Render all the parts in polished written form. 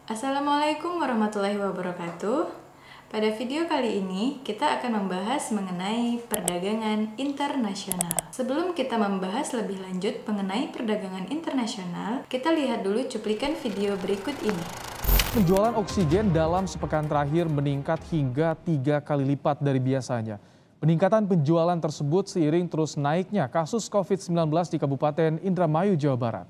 Assalamualaikum warahmatullahi wabarakatuh. Pada video kali ini, kita akan membahas mengenai perdagangan internasional. Sebelum kita membahas lebih lanjut mengenai perdagangan internasional, kita lihat dulu cuplikan video berikut ini. Penjualan oksigen dalam sepekan terakhir meningkat hingga 3 kali lipat dari biasanya. Peningkatan penjualan tersebut seiring terus naiknya kasus COVID-19 di Kabupaten Indramayu, Jawa Barat.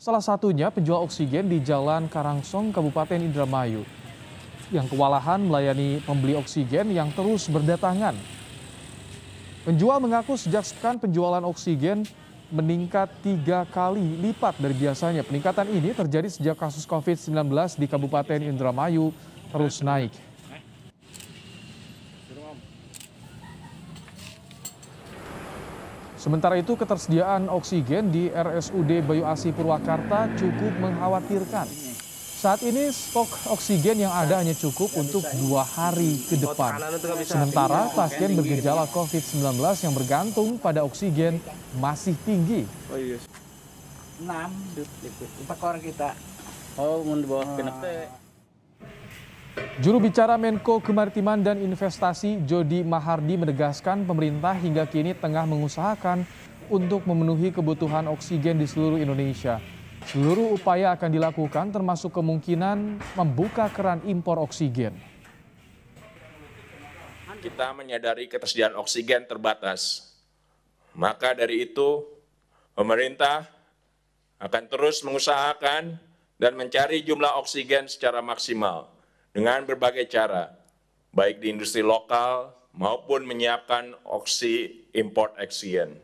Salah satunya penjual oksigen di Jalan Karangsong, Kabupaten Indramayu, yang kewalahan melayani pembeli oksigen yang terus berdatangan. Penjual mengaku sejak sepekan penjualan oksigen meningkat 3 kali lipat dari biasanya. Peningkatan ini terjadi sejak kasus COVID-19 di Kabupaten Indramayu terus naik. Sementara itu, ketersediaan oksigen di RSUD Bayu Asih Purwakarta cukup mengkhawatirkan. Saat ini stok oksigen yang ada hanya cukup untuk 2 hari ke depan. Sementara pasien bergejala COVID-19 yang bergantung pada oksigen masih tinggi. Oh iya. 6 orang kita. Oh, mau dibawa ke Juru bicara Menko Kemaritiman dan Investasi Jody Mahardi menegaskan pemerintah hingga kini tengah mengusahakan untuk memenuhi kebutuhan oksigen di seluruh Indonesia. Seluruh upaya akan dilakukan termasuk kemungkinan membuka keran impor oksigen. Kita menyadari ketersediaan oksigen terbatas. Maka dari itu, pemerintah akan terus mengusahakan dan mencari jumlah oksigen secara maksimal dengan berbagai cara, baik di industri lokal maupun menyiapkan import oksigen.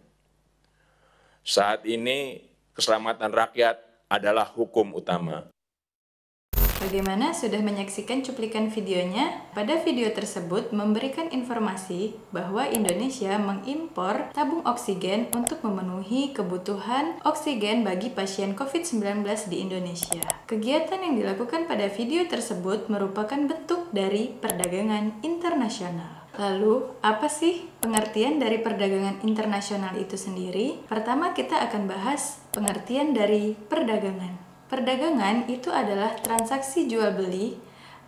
Saat ini, keselamatan rakyat adalah hukum utama. Bagaimana sudah menyaksikan cuplikan videonya? Pada video tersebut memberikan informasi bahwa Indonesia mengimpor tabung oksigen untuk memenuhi kebutuhan oksigen bagi pasien COVID-19 di Indonesia. Kegiatan yang dilakukan pada video tersebut merupakan bentuk dari perdagangan internasional. Lalu, apa sih pengertian dari perdagangan internasional itu sendiri? Pertama, kita akan bahas pengertian dari perdagangan. Perdagangan itu adalah transaksi jual-beli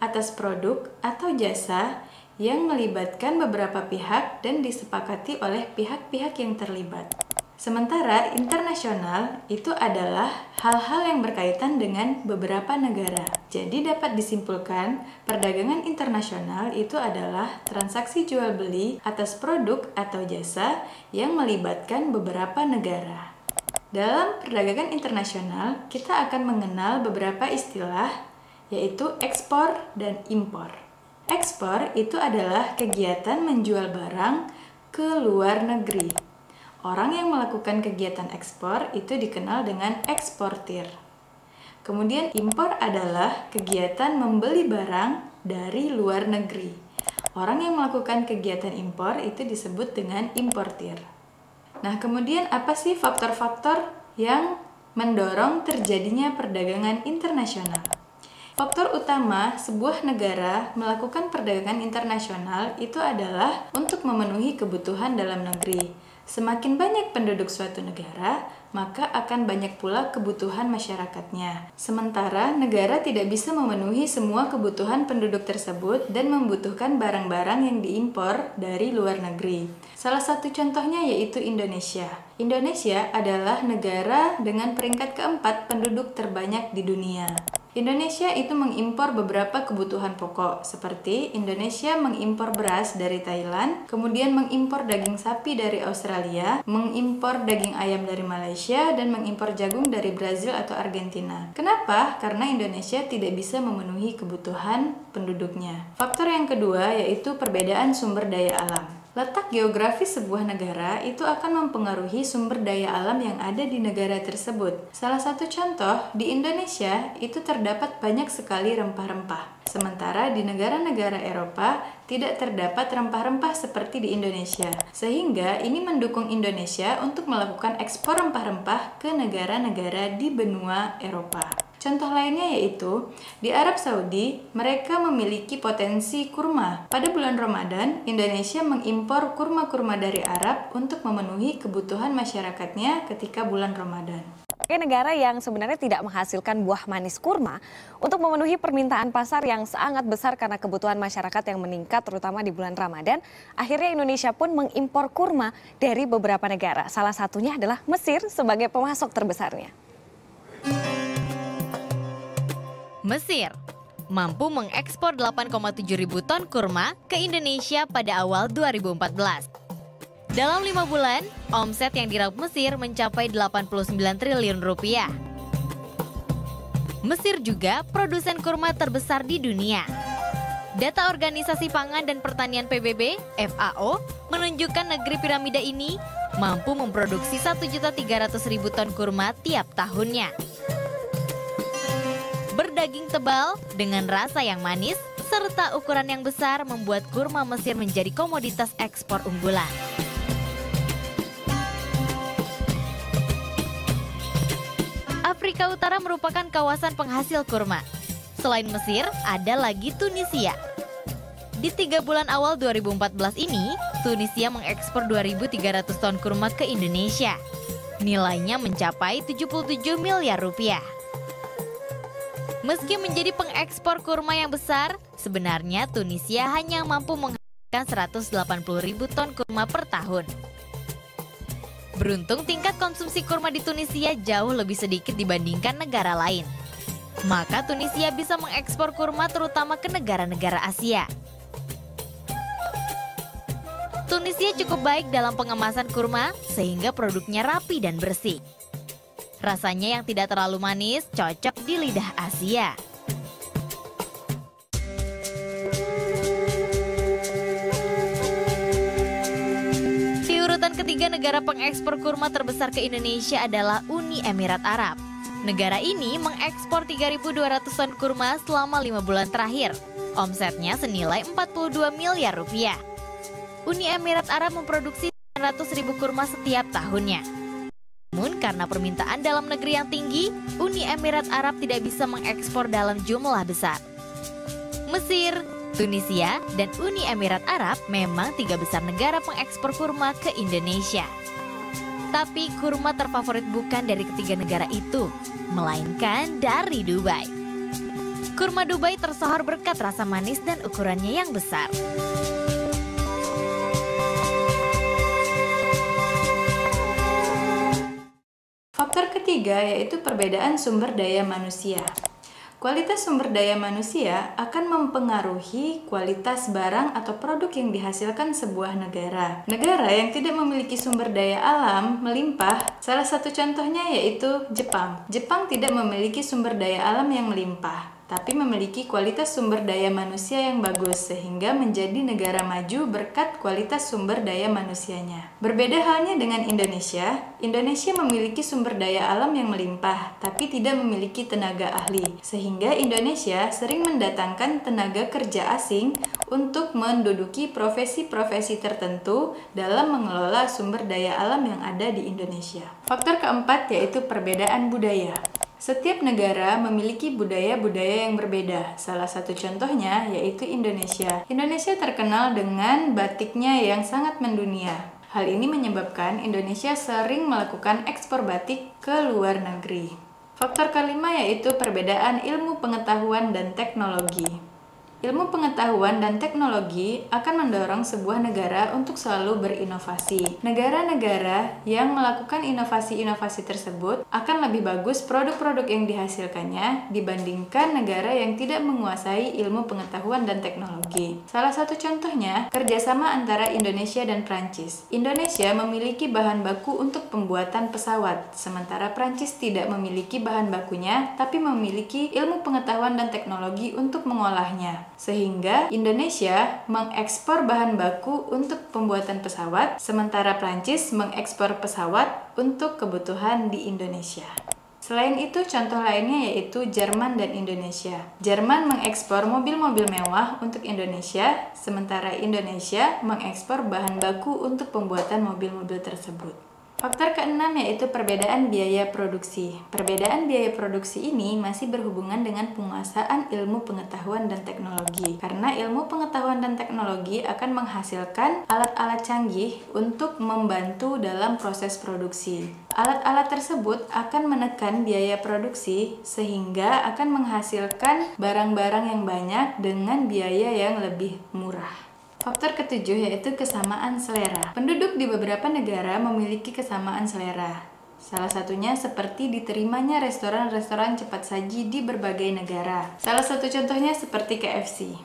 atas produk atau jasa yang melibatkan beberapa pihak dan disepakati oleh pihak-pihak yang terlibat. Sementara internasional itu adalah hal-hal yang berkaitan dengan beberapa negara. Jadi dapat disimpulkan, perdagangan internasional itu adalah transaksi jual-beli atas produk atau jasa yang melibatkan beberapa negara. Dalam perdagangan internasional, kita akan mengenal beberapa istilah, yaitu ekspor dan impor. Ekspor itu adalah kegiatan menjual barang ke luar negeri. Orang yang melakukan kegiatan ekspor itu dikenal dengan eksportir. Kemudian impor adalah kegiatan membeli barang dari luar negeri. Orang yang melakukan kegiatan impor itu disebut dengan importir. Nah, kemudian apa sih faktor-faktor yang mendorong terjadinya perdagangan internasional? Faktor utama sebuah negara melakukan perdagangan internasional itu adalah untuk memenuhi kebutuhan dalam negeri. Semakin banyak penduduk suatu negara, maka akan banyak pula kebutuhan masyarakatnya. Sementara negara tidak bisa memenuhi semua kebutuhan penduduk tersebut dan membutuhkan barang-barang yang diimpor dari luar negeri. Salah satu contohnya yaitu Indonesia. Indonesia adalah negara dengan peringkat keempat penduduk terbanyak di dunia. Indonesia itu mengimpor beberapa kebutuhan pokok, seperti Indonesia mengimpor beras dari Thailand, kemudian mengimpor daging sapi dari Australia, mengimpor daging ayam dari Malaysia, dan mengimpor jagung dari Brazil atau Argentina. Kenapa? Karena Indonesia tidak bisa memenuhi kebutuhan penduduknya. Faktor yang kedua yaitu perbedaan sumber daya alam. Letak geografis sebuah negara itu akan mempengaruhi sumber daya alam yang ada di negara tersebut. Salah satu contoh, di Indonesia itu terdapat banyak sekali rempah-rempah. Sementara di negara-negara Eropa tidak terdapat rempah-rempah seperti di Indonesia. Sehingga ini mendukung Indonesia untuk melakukan ekspor rempah-rempah ke negara-negara di benua Eropa. Contoh lainnya yaitu, di Arab Saudi, mereka memiliki potensi kurma. Pada bulan Ramadan, Indonesia mengimpor kurma-kurma dari Arab untuk memenuhi kebutuhan masyarakatnya ketika bulan Ramadan. Sebagai negara yang sebenarnya tidak menghasilkan buah manis kurma, untuk memenuhi permintaan pasar yang sangat besar karena kebutuhan masyarakat yang meningkat terutama di bulan Ramadan, akhirnya Indonesia pun mengimpor kurma dari beberapa negara. Salah satunya adalah Mesir sebagai pemasok terbesarnya. Mesir mampu mengekspor 8,7 ribu ton kurma ke Indonesia pada awal 2014. Dalam 5 bulan, omset yang diraup Mesir mencapai 89 triliun rupiah. Mesir juga produsen kurma terbesar di dunia. Data Organisasi Pangan dan Pertanian PBB, FAO, menunjukkan negeri piramida ini mampu memproduksi 1.300.000 ton kurma tiap tahunnya. Berdaging tebal, dengan rasa yang manis, serta ukuran yang besar membuat kurma Mesir menjadi komoditas ekspor unggulan. Afrika Utara merupakan kawasan penghasil kurma. Selain Mesir, ada lagi Tunisia. Di 3 bulan awal 2014 ini, Tunisia mengekspor 2.300 ton kurma ke Indonesia. Nilainya mencapai 77 miliar rupiah. Meski menjadi pengekspor kurma yang besar, sebenarnya Tunisia hanya mampu menghasilkan 180.000 ton kurma per tahun. Beruntung tingkat konsumsi kurma di Tunisia jauh lebih sedikit dibandingkan negara lain. Maka Tunisia bisa mengekspor kurma terutama ke negara-negara Asia. Tunisia cukup baik dalam pengemasan kurma sehingga produknya rapi dan bersih. Rasanya yang tidak terlalu manis cocok di lidah Asia. Urutan ketiga negara pengekspor kurma terbesar ke Indonesia adalah Uni Emirat Arab. Negara ini mengekspor 3.200 ton kurma selama 5 bulan terakhir. Omsetnya senilai 42 miliar rupiah. Uni Emirat Arab memproduksi 900.000 kurma setiap tahunnya. Namun karena permintaan dalam negeri yang tinggi, Uni Emirat Arab tidak bisa mengekspor dalam jumlah besar. Mesir, Tunisia, dan Uni Emirat Arab memang 3 besar negara pengekspor kurma ke Indonesia. Tapi kurma terfavorit bukan dari ketiga negara itu, melainkan dari Dubai. Kurma Dubai tersohor berkat rasa manis dan ukurannya yang besar. Faktor ketiga yaitu perbedaan sumber daya manusia. Kualitas sumber daya manusia akan mempengaruhi kualitas barang atau produk yang dihasilkan sebuah negara. Negara yang tidak memiliki sumber daya alam melimpah, salah satu contohnya yaitu Jepang. Jepang tidak memiliki sumber daya alam yang melimpah, tapi memiliki kualitas sumber daya manusia yang bagus sehingga menjadi negara maju berkat kualitas sumber daya manusianya. Berbeda halnya dengan Indonesia. Indonesia memiliki sumber daya alam yang melimpah, tapi tidak memiliki tenaga ahli, sehingga Indonesia sering mendatangkan tenaga kerja asing untuk menduduki profesi-profesi tertentu dalam mengelola sumber daya alam yang ada di Indonesia. Faktor keempat yaitu perbedaan budaya. Setiap negara memiliki budaya-budaya yang berbeda. Salah satu contohnya yaitu Indonesia. Indonesia terkenal dengan batiknya yang sangat mendunia. Hal ini menyebabkan Indonesia sering melakukan ekspor batik ke luar negeri. Faktor kelima yaitu perbedaan ilmu pengetahuan dan teknologi. Ilmu pengetahuan dan teknologi akan mendorong sebuah negara untuk selalu berinovasi. Negara-negara yang melakukan inovasi-inovasi tersebut akan lebih bagus produk-produk yang dihasilkannya dibandingkan negara yang tidak menguasai ilmu pengetahuan dan teknologi. Salah satu contohnya, kerjasama antara Indonesia dan Prancis. Indonesia memiliki bahan baku untuk pembuatan pesawat, sementara Prancis tidak memiliki bahan bakunya, tapi memiliki ilmu pengetahuan dan teknologi untuk mengolahnya. Sehingga Indonesia mengekspor bahan baku untuk pembuatan pesawat, sementara Prancis mengekspor pesawat untuk kebutuhan di Indonesia. Selain itu, contoh lainnya yaitu Jerman dan Indonesia. Jerman mengekspor mobil-mobil mewah untuk Indonesia, sementara Indonesia mengekspor bahan baku untuk pembuatan mobil-mobil tersebut. Faktor keenam yaitu perbedaan biaya produksi. Perbedaan biaya produksi ini masih berhubungan dengan penguasaan ilmu pengetahuan dan teknologi. Karena ilmu pengetahuan dan teknologi akan menghasilkan alat-alat canggih untuk membantu dalam proses produksi. Alat-alat tersebut akan menekan biaya produksi sehingga akan menghasilkan barang-barang yang banyak dengan biaya yang lebih murah. Faktor ketujuh yaitu kesamaan selera. Penduduk di beberapa negara memiliki kesamaan selera. Salah satunya seperti diterimanya restoran-restoran cepat saji di berbagai negara. Salah satu contohnya seperti KFC.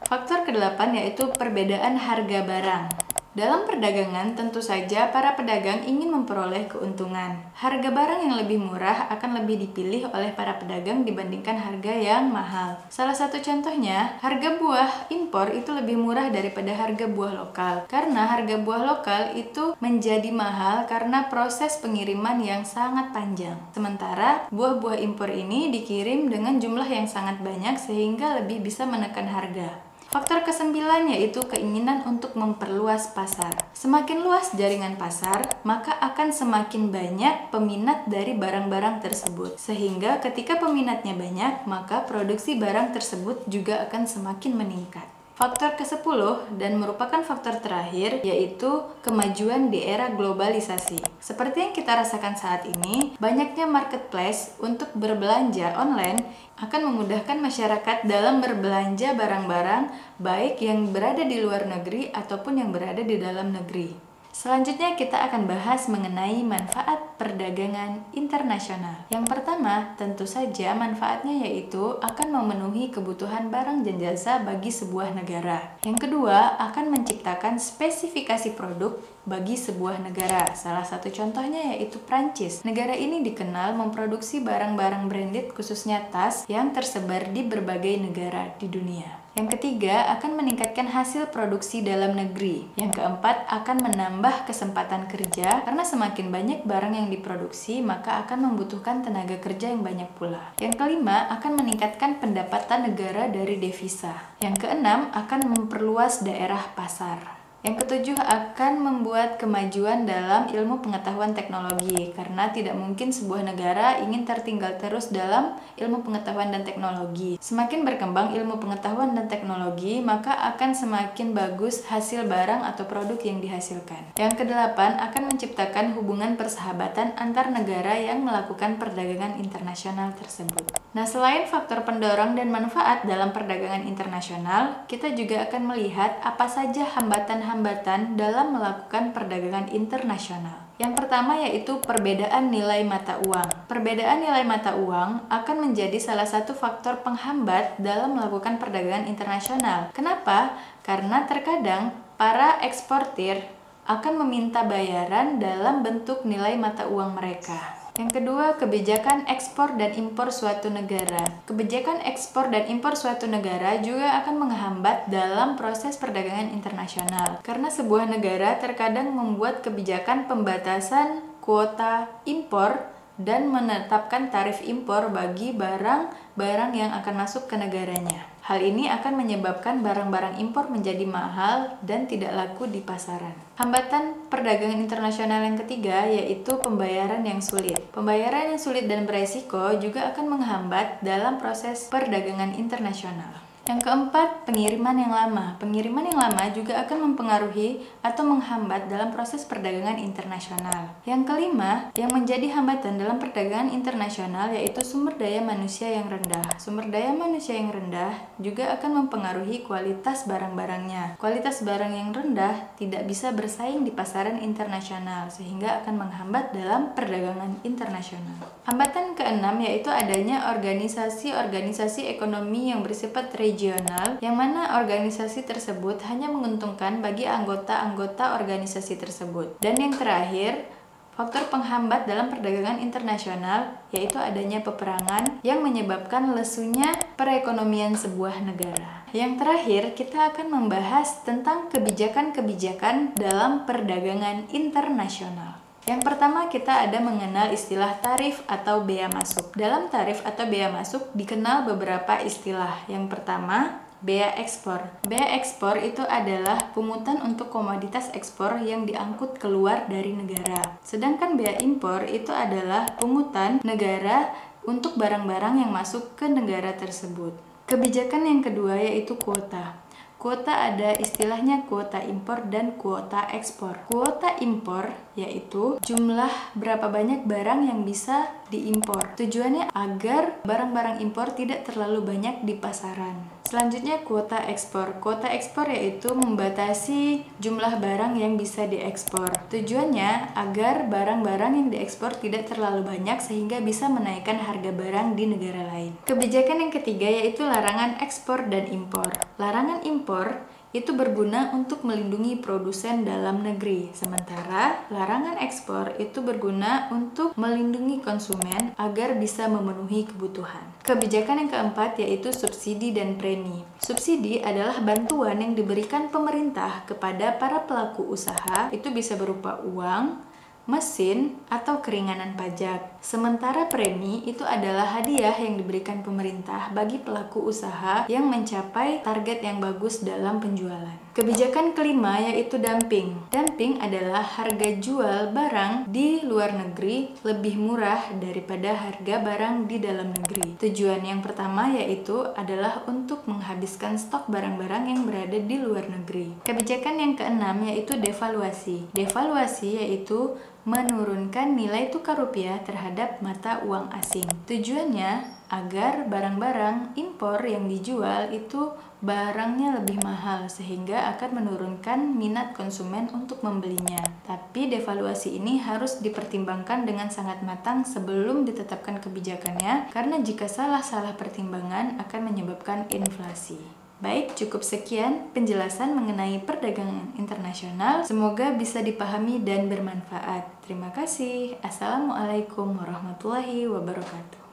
Faktor kedelapan yaitu perbedaan harga barang. Dalam perdagangan, tentu saja para pedagang ingin memperoleh keuntungan. Harga barang yang lebih murah akan lebih dipilih oleh para pedagang dibandingkan harga yang mahal. Salah satu contohnya, harga buah impor itu lebih murah daripada harga buah lokal. Karena harga buah lokal itu menjadi mahal karena proses pengiriman yang sangat panjang. Sementara buah-buah impor ini dikirim dengan jumlah yang sangat banyak sehingga lebih bisa menekan harga. Faktor kesembilan yaitu keinginan untuk memperluas pasar. Semakin luas jaringan pasar, maka akan semakin banyak peminat dari barang-barang tersebut. Sehingga ketika peminatnya banyak, maka produksi barang tersebut juga akan semakin meningkat. Faktor ke-10 dan merupakan faktor terakhir yaitu kemajuan di era globalisasi. Seperti yang kita rasakan saat ini, banyaknya marketplace untuk berbelanja online akan memudahkan masyarakat dalam berbelanja barang-barang baik yang berada di luar negeri ataupun yang berada di dalam negeri. Selanjutnya kita akan bahas mengenai manfaat perdagangan internasional. Yang pertama, tentu saja manfaatnya yaitu akan memenuhi kebutuhan barang dan jasa bagi sebuah negara. Yang kedua, akan menciptakan spesifikasi produk bagi sebuah negara. Salah satu contohnya yaitu Prancis. Negara ini dikenal memproduksi barang-barang branded khususnya tas yang tersebar di berbagai negara di dunia. Yang ketiga, akan meningkatkan hasil produksi dalam negeri. Yang keempat, akan menambah kesempatan kerja karena semakin banyak barang yang diproduksi, maka akan membutuhkan tenaga kerja yang banyak pula. Yang kelima, akan meningkatkan pendapatan negara dari devisa. Yang keenam, akan memperluas daerah pasar. Yang ketujuh, akan membuat kemajuan dalam ilmu pengetahuan teknologi karena tidak mungkin sebuah negara ingin tertinggal terus dalam ilmu pengetahuan dan teknologi. Semakin berkembang ilmu pengetahuan dan teknologi, maka akan semakin bagus hasil barang atau produk yang dihasilkan. Yang kedelapan, akan menciptakan hubungan persahabatan antar negara yang melakukan perdagangan internasional tersebut. Nah, selain faktor pendorong dan manfaat dalam perdagangan internasional, kita juga akan melihat apa saja hambatan-hambatan dalam melakukan perdagangan internasional. Yang pertama yaitu perbedaan nilai mata uang. Perbedaan nilai mata uang akan menjadi salah satu faktor penghambat dalam melakukan perdagangan internasional. Kenapa? Karena terkadang para eksportir akan meminta bayaran dalam bentuk nilai mata uang mereka. Yang kedua, kebijakan ekspor dan impor suatu negara. Kebijakan ekspor dan impor suatu negara juga akan menghambat dalam proses perdagangan internasional. Karena sebuah negara terkadang membuat kebijakan pembatasan kuota impor dan menetapkan tarif impor bagi barang-barang yang akan masuk ke negaranya. Hal ini akan menyebabkan barang-barang impor menjadi mahal dan tidak laku di pasaran. Hambatan perdagangan internasional yang ketiga yaitu pembayaran yang sulit. Pembayaran yang sulit dan beresiko juga akan menghambat dalam proses perdagangan internasional. Yang keempat, pengiriman yang lama. Pengiriman yang lama juga akan mempengaruhi atau menghambat dalam proses perdagangan internasional. Yang kelima, yang menjadi hambatan dalam perdagangan internasional yaitu sumber daya manusia yang rendah. Sumber daya manusia yang rendah juga akan mempengaruhi kualitas barang-barangnya. Kualitas barang yang rendah tidak bisa bersaing di pasaran internasional sehingga akan menghambat dalam perdagangan internasional. Hambatan keenam yaitu adanya organisasi-organisasi ekonomi yang bersifat regional, yang mana organisasi tersebut hanya menguntungkan bagi anggota-anggota organisasi tersebut. Dan yang terakhir, faktor penghambat dalam perdagangan internasional yaitu adanya peperangan yang menyebabkan lesunya perekonomian sebuah negara. Yang terakhir, kita akan membahas tentang kebijakan-kebijakan dalam perdagangan internasional. Yang pertama, kita ada mengenal istilah tarif atau bea masuk. Dalam tarif atau bea masuk dikenal beberapa istilah. Yang pertama, bea ekspor. Bea ekspor itu adalah pungutan untuk komoditas ekspor yang diangkut keluar dari negara. Sedangkan bea impor itu adalah pungutan negara untuk barang-barang yang masuk ke negara tersebut. Kebijakan yang kedua yaitu kuota. Kuota ada istilahnya kuota impor dan kuota ekspor. Kuota impor yaitu jumlah berapa banyak barang yang bisa diimpor. Tujuannya agar barang-barang impor tidak terlalu banyak di pasaran. Selanjutnya kuota ekspor. Kuota ekspor yaitu membatasi jumlah barang yang bisa diekspor. Tujuannya agar barang-barang yang diekspor tidak terlalu banyak sehingga bisa menaikkan harga barang di negara lain. Kebijakan yang ketiga yaitu larangan ekspor dan impor. Larangan impor itu berguna untuk melindungi produsen dalam negeri, sementara larangan ekspor itu berguna untuk melindungi konsumen agar bisa memenuhi kebutuhan. Kebijakan yang keempat yaitu subsidi dan premi. Subsidi adalah bantuan yang diberikan pemerintah kepada para pelaku usaha, itu bisa berupa uang, mesin, atau keringanan pajak. Sementara premi itu adalah hadiah yang diberikan pemerintah bagi pelaku usaha yang mencapai target yang bagus dalam penjualan. Kebijakan kelima yaitu dumping. Dumping adalah harga jual barang di luar negeri lebih murah daripada harga barang di dalam negeri. Tujuan yang pertama yaitu adalah untuk menghabiskan stok barang-barang yang berada di luar negeri. Kebijakan yang keenam yaitu devaluasi. Devaluasi yaitu menurunkan nilai tukar rupiah terhadap mata uang asing. Tujuannya agar barang-barang impor yang dijual itu barangnya lebih mahal sehingga akan menurunkan minat konsumen untuk membelinya. Tapi devaluasi ini harus dipertimbangkan dengan sangat matang sebelum ditetapkan kebijakannya, karena jika salah pertimbangan akan menyebabkan inflasi. Baik, cukup sekian penjelasan mengenai perdagangan internasional. Semoga bisa dipahami dan bermanfaat. Terima kasih. Assalamualaikum warahmatullahi wabarakatuh.